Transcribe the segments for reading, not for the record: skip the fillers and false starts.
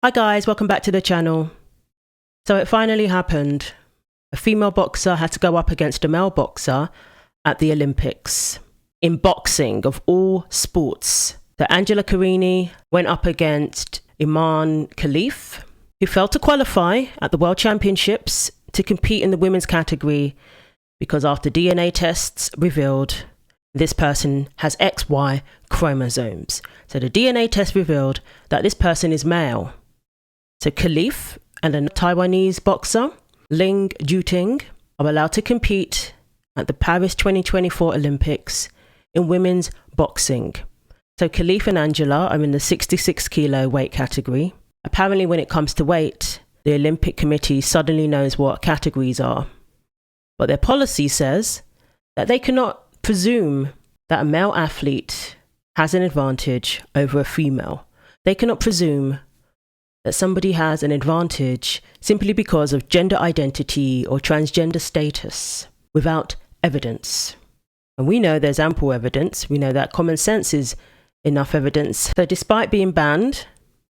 Hi guys, welcome back to the channel. So it finally happened. A female boxer had to go up against a male boxer at the Olympics. In boxing, of all sports. So Angela Carini went up against Imane Khelif, who failed to qualify at the World Championships to compete in the women's category because after DNA tests revealed this person has XY chromosomes. So the DNA test revealed that this person is male. So Khelif and a Taiwanese boxer, Ting, are allowed to compete at the Paris 2024 Olympics in women's boxing. So Khelif and Angela are in the 66 kilo weight category. Apparently when it comes to weight, the Olympic Committee suddenly knows what categories are. But their policy says that they cannot presume that a male athlete has an advantage over a female. They cannot presume that somebody has an advantage simply because of gender identity or transgender status without evidence. And we know there's ample evidence. We know that common sense is enough evidence. So despite being banned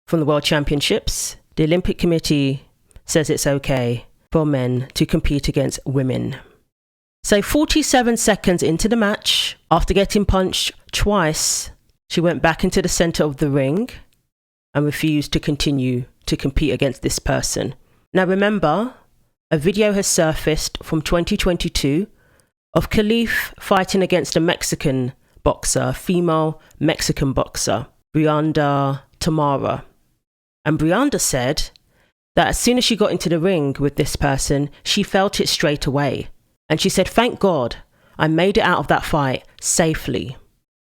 from the World Championships, the Olympic Committee says it's okay for men to compete against women. So 47 seconds into the match, after getting punched twice, she went back into the center of the ring and refused to continue to compete against this person. Now remember, a video has surfaced from 2022 of Khelif fighting against a Mexican boxer, a female Mexican boxer, Brianda Tamara. And Brianda said that as soon as she got into the ring with this person, she felt it straight away. And she said, "Thank God, I made it out of that fight safely."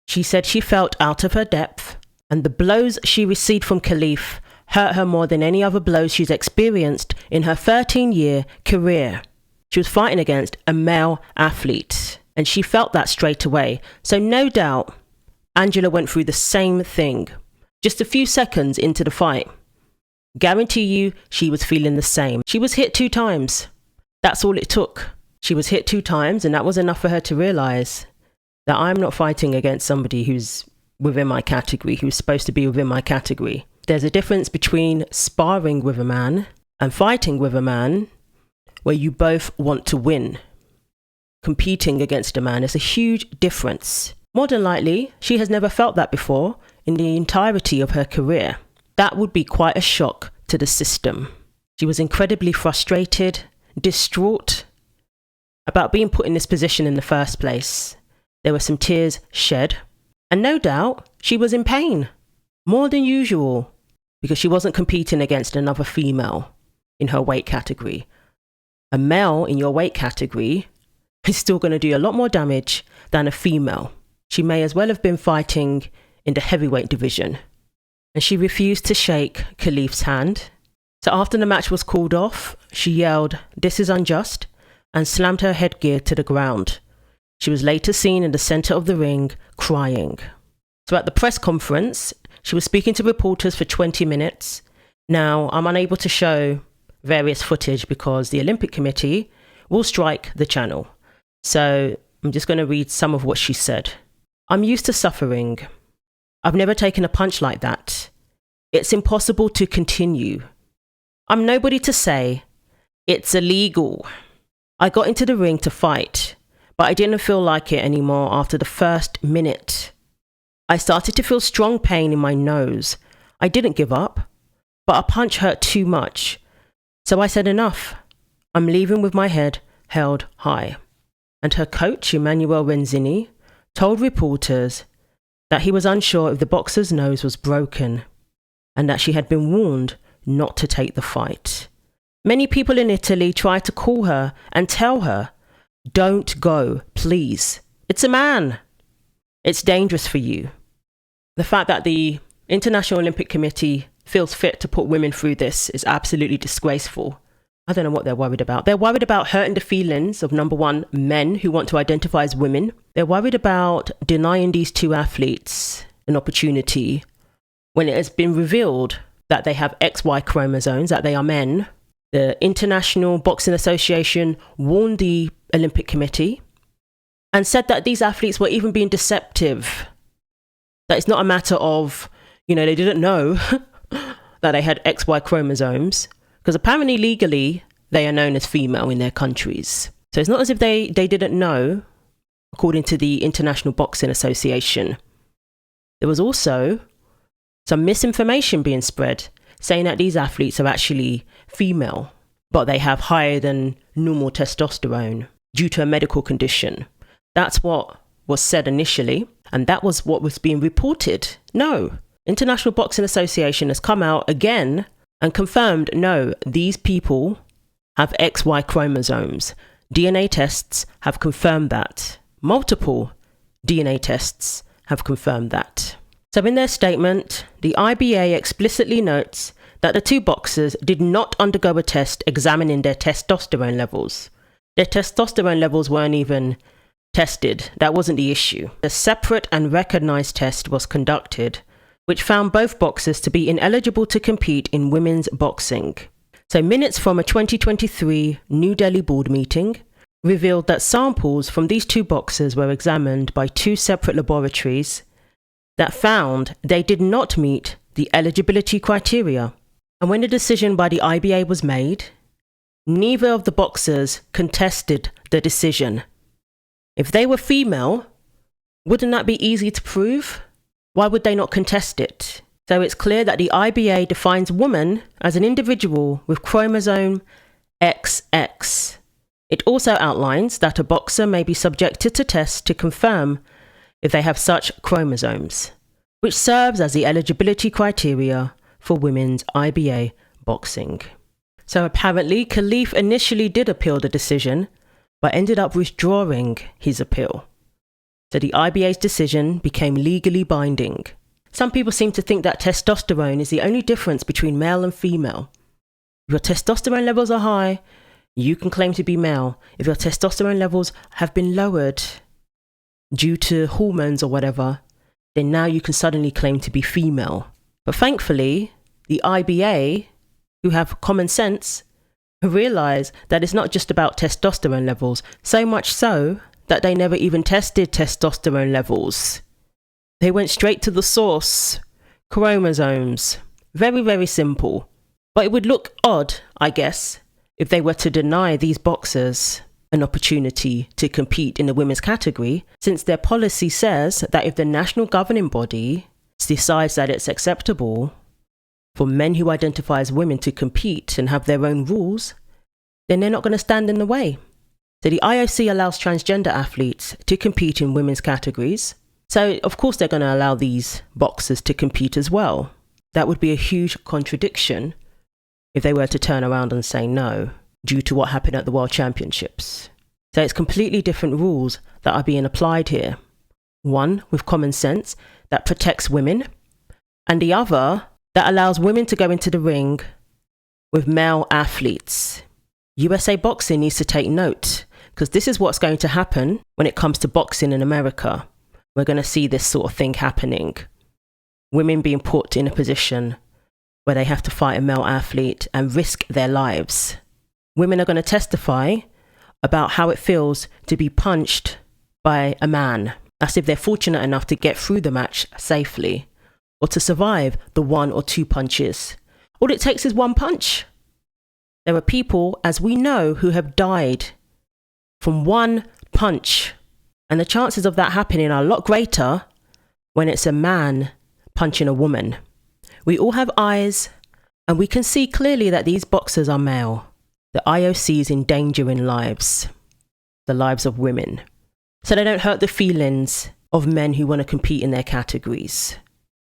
She said she felt out of her depth, and the blows she received from Khelif hurt her more than any other blows she's experienced in her 13-year career. She was fighting against a male athlete, and she felt that straight away. So no doubt, Angela went through the same thing. Just a few seconds into the fight. Guarantee you, she was feeling the same. She was hit 2 times. That's all it took. She was hit 2 times, and that was enough for her to realize that I'm not fighting against somebody who's within my category, who's supposed to be within my category. There's a difference between sparring with a man and fighting with a man where you both want to win. Competing against a man is a huge difference. More than likely, she has never felt that before in the entirety of her career. That would be quite a shock to the system. She was incredibly frustrated, distraught about being put in this position in the first place. There were some tears shed. And no doubt, she was in pain, more than usual, because she wasn't competing against another female in her weight category. A male in your weight category is still going to do a lot more damage than a female. She may as well have been fighting in the heavyweight division. And she refused to shake Khelif's hand. So after the match was called off, she yelled, "This is unjust," and slammed her headgear to the ground. She was later seen in the center of the ring, crying. So at the press conference, she was speaking to reporters for 20 minutes. Now, I'm unable to show various footage because the Olympic Committee will strike the channel. So I'm just going to read some of what she said. "I'm used to suffering. I've never taken a punch like that. It's impossible to continue. I'm nobody to say it's illegal. I got into the ring to fight, but I didn't feel like it anymore after the first minute. I started to feel strong pain in my nose. I didn't give up, but a punch hurt too much. So I said enough. I'm leaving with my head held high." And her coach, Emanuele Renzini, told reporters that he was unsure if the boxer's nose was broken and that she had been warned not to take the fight. Many people in Italy tried to call her and tell her, "Don't go, please. It's a man. It's dangerous for you." The fact that the International Olympic Committee feels fit to put women through this is absolutely disgraceful. I don't know what they're worried about. They're worried about hurting the feelings of, number one, men who want to identify as women. They're worried about denying these 2 athletes an opportunity when it has been revealed that they have XY chromosomes, that they are men. The International Boxing Association warned the Olympic Committee and said that these athletes were even being deceptive. That it's not a matter of, they didn't know that they had XY chromosomes, because apparently legally they are known as female in their countries. So it's not as if they didn't know, according to the International Boxing Association. There was also some misinformation being spread, saying that these athletes are actually female, but they have higher than normal testosterone due to a medical condition. That's what was said initially, and that was what was being reported. No, International Boxing Association has come out again and confirmed, no, these people have XY chromosomes. DNA tests have confirmed that. Multiple DNA tests have confirmed that. So in their statement, the IBA explicitly notes that the two boxers did not undergo a test examining their testosterone levels. Their testosterone levels weren't even tested. That wasn't the issue. A separate and recognized test was conducted, which found both boxers to be ineligible to compete in women's boxing. So minutes from a 2023 New Delhi board meeting revealed that samples from these two boxers were examined by two separate laboratories that found they did not meet the eligibility criteria. And when the decision by the IBA was made, neither of the boxers contested the decision. If they were female, wouldn't that be easy to prove? Why would they not contest it? So it's clear that the IBA defines woman as an individual with chromosome XX. It also outlines that a boxer may be subjected to tests to confirm if they have such chromosomes, which serves as the eligibility criteria for women's IBA boxing. So apparently, Khelif initially did appeal the decision, but ended up withdrawing his appeal. So the IBA's decision became legally binding. Some people seem to think that testosterone is the only difference between male and female. If your testosterone levels are high, you can claim to be male. If your testosterone levels have been lowered due to hormones or whatever, then now you can suddenly claim to be female. But thankfully, the IBA, who have common sense, realize that it's not just about testosterone levels, so much so that they never even tested testosterone levels. They went straight to the source, chromosomes. Very, very simple. But it would look odd, I guess, if they were to deny these boxers an opportunity to compete in the women's category, since their policy says that if the national governing body decides that it's acceptable for men who identify as women to compete and have their own rules, then they're not going to stand in the way. So the IOC allows transgender athletes to compete in women's categories. So of course they're going to allow these boxers to compete as well. That would be a huge contradiction if they were to turn around and say no, due to what happened at the World Championships. So it's completely different rules that are being applied here. One with common sense that protects women, and the other that allows women to go into the ring with male athletes. USA Boxing needs to take note, because this is what's going to happen when it comes to boxing in America. We're going to see this sort of thing happening. Women being put in a position where they have to fight a male athlete and risk their lives. Women are going to testify about how it feels to be punched by a man. That's if they're fortunate enough to get through the match safely, or to survive the 1 or 2 punches. All it takes is one punch. There are people, as we know, who have died from one punch. And the chances of that happening are a lot greater when it's a man punching a woman. We all have eyes, and we can see clearly that these boxers are male. The IOC is endangering lives, the lives of women. So they don't hurt the feelings of men who want to compete in their categories.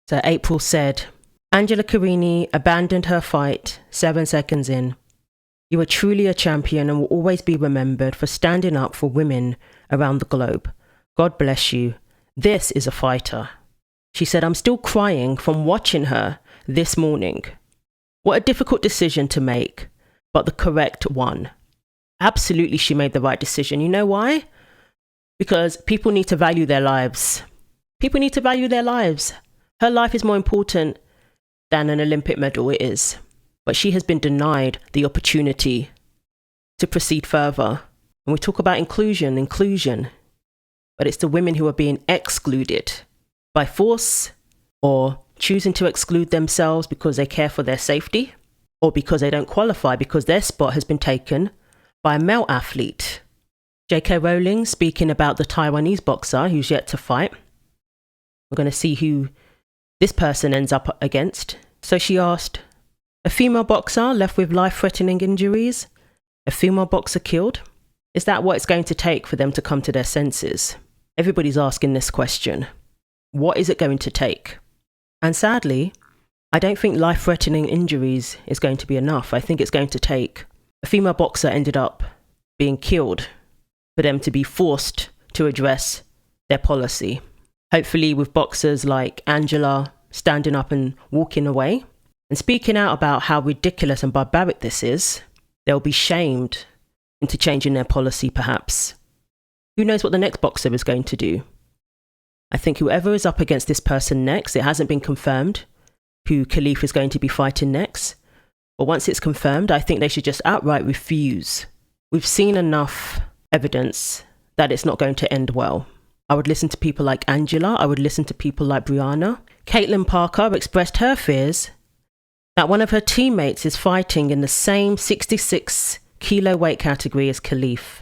So April said, Angela Carini abandoned her fight 7 seconds in. You are truly a champion and will always be remembered for standing up for women around the globe. God bless you. This is a fighter. She said, I'm still crying from watching her this morning. What a difficult decision to make, but the correct one. Absolutely, she made the right decision. You know why? Because people need to value their lives. People need to value their lives. Her life is more important than an Olympic medal, it is. But she has been denied the opportunity to proceed further. And we talk about inclusion, but it's the women who are being excluded by force or choosing to exclude themselves because they care for their safety, or because they don't qualify because their spot has been taken by a male athlete. J.K. Rowling speaking about the Taiwanese boxer who's yet to fight. We're going to see who this person ends up against. So she asked, a female boxer left with life-threatening injuries? A female boxer killed? Is that what it's going to take for them to come to their senses? Everybody's asking this question. What is it going to take? And sadly, I don't think life-threatening injuries is going to be enough. I think it's going to take a female boxer ended up being killed for them to be forced to address their policy. Hopefully with boxers like Angela standing up and walking away and speaking out about how ridiculous and barbaric this is, they'll be shamed into changing their policy perhaps. Who knows what the next boxer is going to do? I think whoever is up against this person next, it hasn't been confirmed who Khelif is going to be fighting next. But once it's confirmed, I think they should just outright refuse. We've seen enough evidence that it's not going to end well. I would listen to people like Angela. I would listen to people like Brianna. Caitlin Parker expressed her fears that one of her teammates is fighting in the same 66 kilo weight category as Khelif.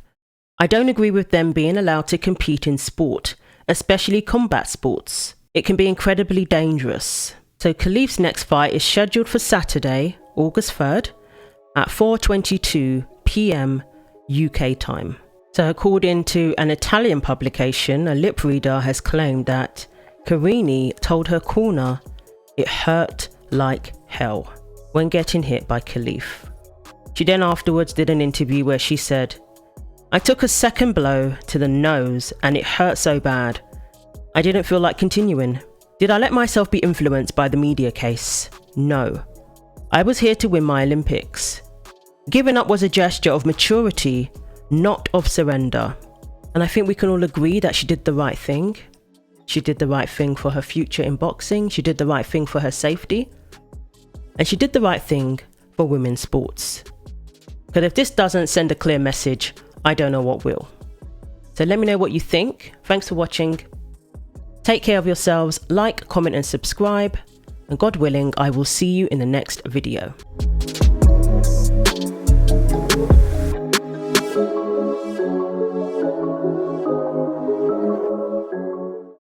I don't agree with them being allowed to compete in sport, especially combat sports. It can be incredibly dangerous. So Khelif's next fight is scheduled for Saturday, August 3rd at 4:22 p.m. UK time. So according to an Italian publication, a lip reader has claimed that Carini told her corner it hurt like hell when getting hit by Khelif. She then afterwards did an interview where she said, I took a second blow to the nose and it hurt so bad. I didn't feel like continuing. Did I let myself be influenced by the media case? No. I was here to win my Olympics. Giving up was a gesture of maturity, not of surrender. And I think we can all agree that she did the right thing. She did the right thing for her future in boxing. She did the right thing for her safety. And she did the right thing for women's sports. Because if this doesn't send a clear message, I don't know what will. So let me know what you think. Thanks for watching. Take care of yourselves. Like, comment and subscribe. And God willing, I will see you in the next video.